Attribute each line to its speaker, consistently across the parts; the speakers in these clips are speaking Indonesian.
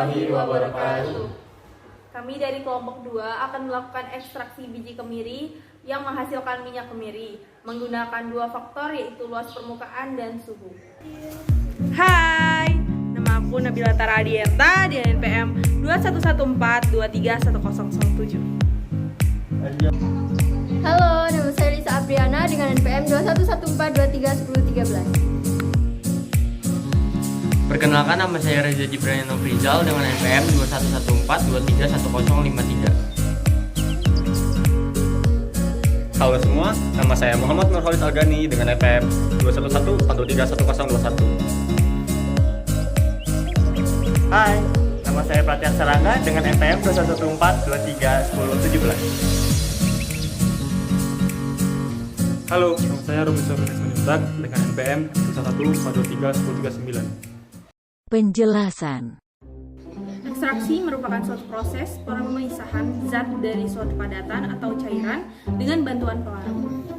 Speaker 1: warahmatullahi wabarakatuh.
Speaker 2: Kami dari kelompok 2 akan melakukan ekstraksi biji kemiri yang menghasilkan minyak kemiri menggunakan 2 faktor, yaitu luas permukaan dan suhu.
Speaker 3: Hai, nama aku Nabila Tara Adienta di NPM 2114231007.
Speaker 4: Halo, nama saya Lisa Apriana dengan NPM 2114231013.
Speaker 1: Perkenalkan, nama saya Reza Jibrani Nofrizal dengan NPM 2114231023.
Speaker 5: Halo semua, nama saya Muhammad Nurholis Algani dengan NPM 211431021.
Speaker 6: Hai, nama saya Pratian Sarangga dengan NPM 214231017.
Speaker 5: Halo, nama saya Romi Sofinis Menyuntak dengan NPM 214231039.
Speaker 7: Penjelasan.
Speaker 2: Ekstraksi merupakan suatu proses pemisahan zat dari suatu padatan atau cairan dengan bantuan pelarut.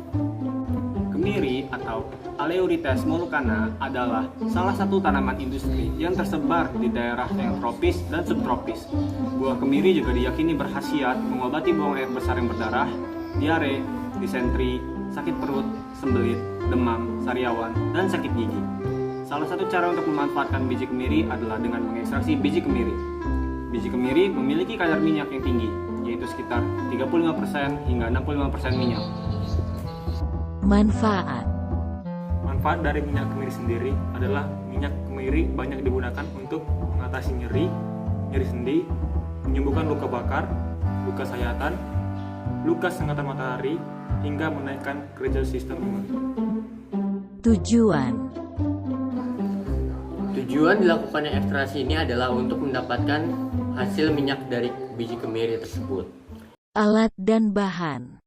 Speaker 8: Kemiri atau Aleurites molucana adalah salah satu tanaman industri yang tersebar di daerah yang tropis dan subtropis. Buah kemiri juga diyakini berkhasiat mengobati buang air besar yang berdarah, diare, disentri, sakit perut, sembelit, demam, sariawan, dan sakit gigi. Salah satu cara untuk memanfaatkan biji kemiri adalah dengan mengekstraksi biji kemiri. Biji kemiri memiliki kadar minyak yang tinggi, yaitu sekitar 35% hingga 65% minyak.
Speaker 7: Manfaat.
Speaker 5: Manfaat dari minyak kemiri sendiri adalah minyak kemiri banyak digunakan untuk mengatasi nyeri sendi, menyembuhkan luka bakar, luka sayatan, luka sengatan matahari, hingga menaikkan kerja sistem imun.
Speaker 7: Tujuan.
Speaker 1: Tujuan dilakukannya ekstraksi ini adalah untuk mendapatkan hasil minyak dari biji kemiri tersebut.
Speaker 7: Alat dan bahan.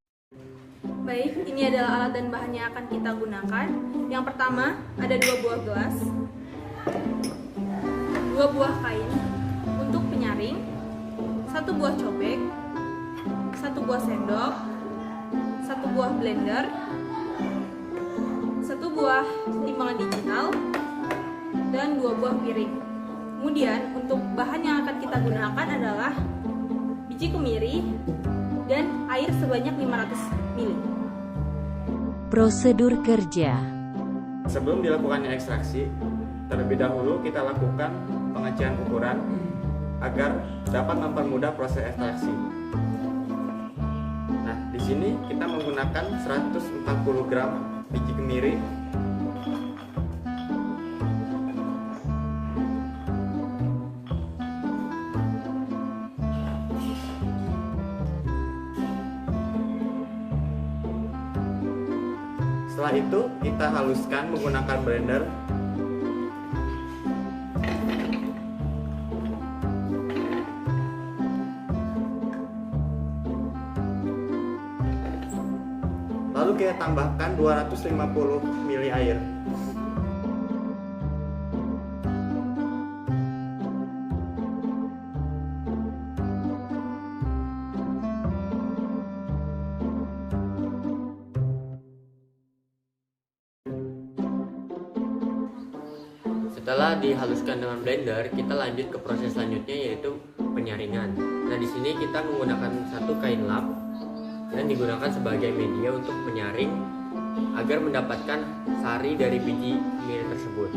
Speaker 2: Baik, ini adalah alat dan bahan yang akan kita gunakan. Yang pertama, ada 2 buah gelas, 2 buah kain untuk penyaring, 1 buah cobek, 1 buah sendok, 1 buah blender, 1 buah timbangan digital, dan 2 buah piring. Kemudian untuk bahan yang akan kita gunakan adalah biji kemiri dan air sebanyak 500 ml.
Speaker 7: Prosedur kerja.
Speaker 6: Sebelum dilakukannya ekstraksi, terlebih dahulu kita lakukan pengecian ukuran agar dapat mempermudah proses ekstraksi. Nah, di sini kita menggunakan 140 gram biji kemiri. Setelah itu kita haluskan menggunakan blender. Lalu kita tambahkan 250 ml air.
Speaker 1: Setelah dihaluskan dengan blender, kita lanjut ke proses selanjutnya, yaitu penyaringan. Nah, di sini kita menggunakan 1 kain lap yang digunakan sebagai media untuk menyaring agar mendapatkan sari dari biji kemiri tersebut.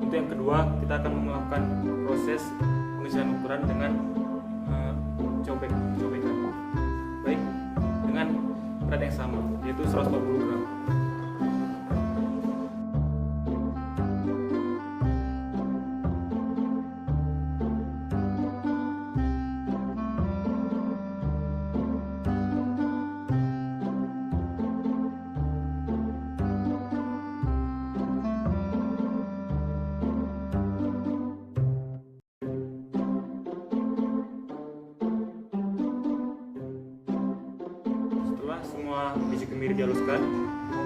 Speaker 5: Untuk yang kedua, kita akan melakukan proses pengisian ukuran dengan cobekan. Baik, dengan berat yang sama, yaitu 140 gram. kemiri dihaluskan,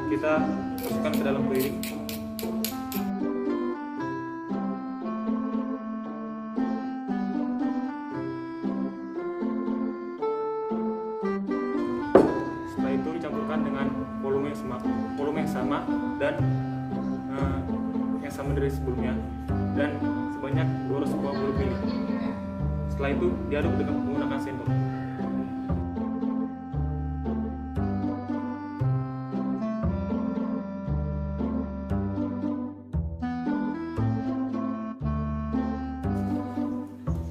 Speaker 5: kita masukkan ke dalam piring. Setelah itu dicampurkan dengan volume yang sama dan yang sama dari sebelumnya, dan sebanyak 280 ml. Setelah itu diaduk dengan menggunakan sendok.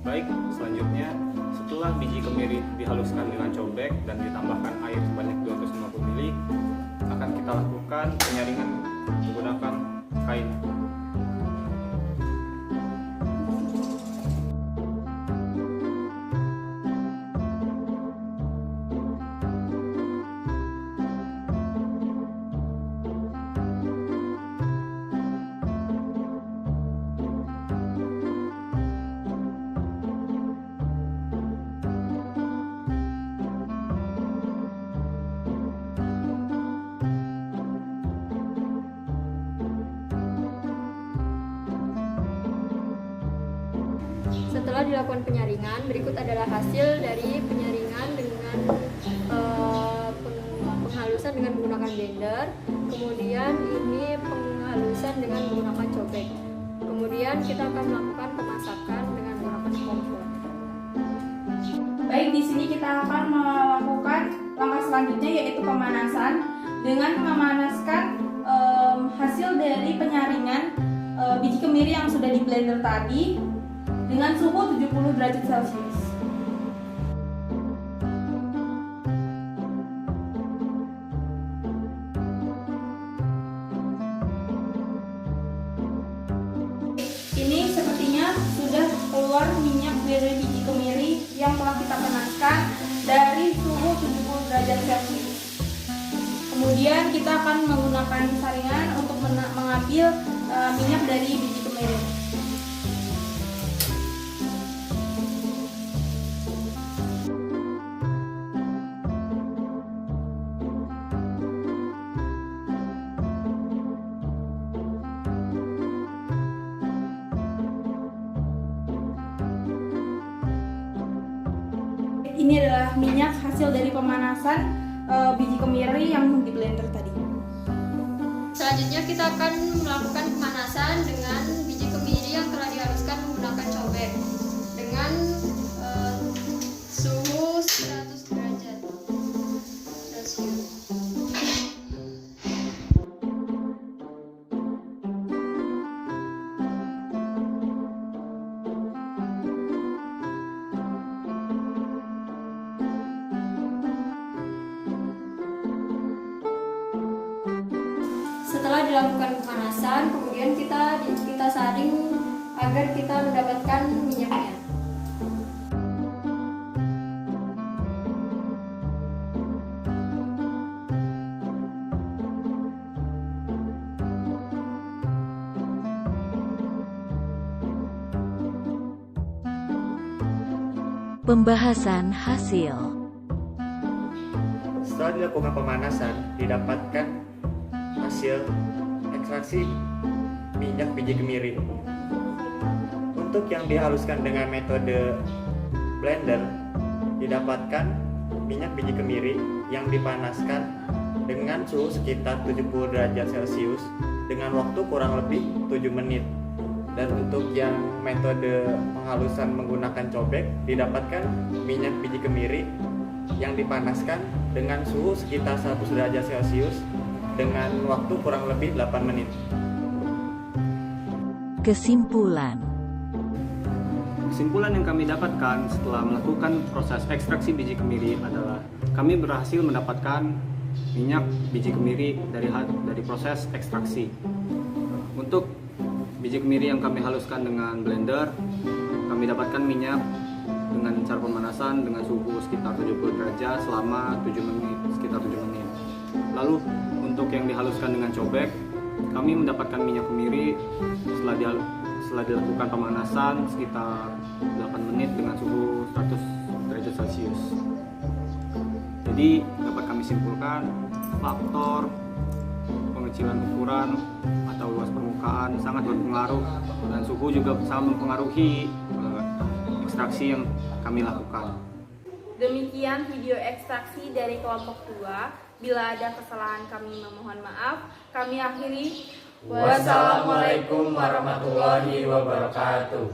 Speaker 8: Baik, selanjutnya setelah biji kemiri dihaluskan dengan cobek dan ditambahkan air sebanyak 250 ml, akan kita lakukan penyaringan menggunakan kain.
Speaker 4: Setelah dilakukan penyaringan, berikut adalah hasil dari penyaringan dengan penghalusan dengan menggunakan blender. Kemudian ini penghalusan dengan menggunakan cobek. Kemudian kita akan melakukan pemasakan dengan menggunakan kompor.
Speaker 2: Baik, di sini kita akan melakukan langkah selanjutnya yaitu pemanasan dengan memanaskan hasil dari penyaringan biji kemiri yang sudah di blender tadi dengan suhu 70 derajat Celcius. Ini sepertinya sudah keluar minyak dari biji kemiri yang telah kita panaskan dari suhu 70 derajat Celcius. Kemudian kita akan menggunakan saringan untuk mengambil minyak dari biji kemiri. Ini adalah minyak hasil dari pemanasan biji kemiri yang di blender tadi.
Speaker 4: Selanjutnya kita akan melakukan pemanasan dengan biji kemiri yang telah dihaluskan menggunakan cobek dengan suhu 100 derajat Celcius. Setelah dilakukan pemanasan, kemudian kita saring agar kita mendapatkan minyaknya.
Speaker 7: Pembahasan hasil.
Speaker 6: Setelah dilakukan pemanasan, didapatkan hasil ekstraksi minyak biji kemiri. Untuk yang dihaluskan dengan metode blender, didapatkan minyak biji kemiri yang dipanaskan dengan suhu sekitar 70 derajat Celcius dengan waktu kurang lebih 7 menit. Dan untuk yang metode penghalusan menggunakan cobek, didapatkan minyak biji kemiri yang dipanaskan dengan suhu sekitar 100 derajat Celcius dengan waktu kurang lebih 8 menit.
Speaker 7: Kesimpulan.
Speaker 8: Kesimpulan yang kami dapatkan setelah melakukan proses ekstraksi biji kemiri adalah kami berhasil mendapatkan minyak biji kemiri dari proses ekstraksi. Untuk biji kemiri yang kami haluskan dengan blender, kami dapatkan minyak dengan cara pemanasan dengan suhu sekitar 70 derajat selama 7 menit, sekitar 7 menit. Lalu untuk yang dihaluskan dengan cobek, kami mendapatkan minyak kemiri setelah dilakukan pemanasan sekitar 8 menit dengan suhu 100 derajat Celcius. Jadi dapat kami simpulkan faktor pengecilan ukuran atau luas permukaan sangat berpengaruh, dan suhu juga sangat mempengaruhi ekstraksi yang kami lakukan.
Speaker 2: Demikian video ekstraksi dari kelompok 2. Bila ada kesalahan kami memohon maaf. Kami akhiri.
Speaker 1: Wassalamualaikum warahmatullahi wabarakatuh.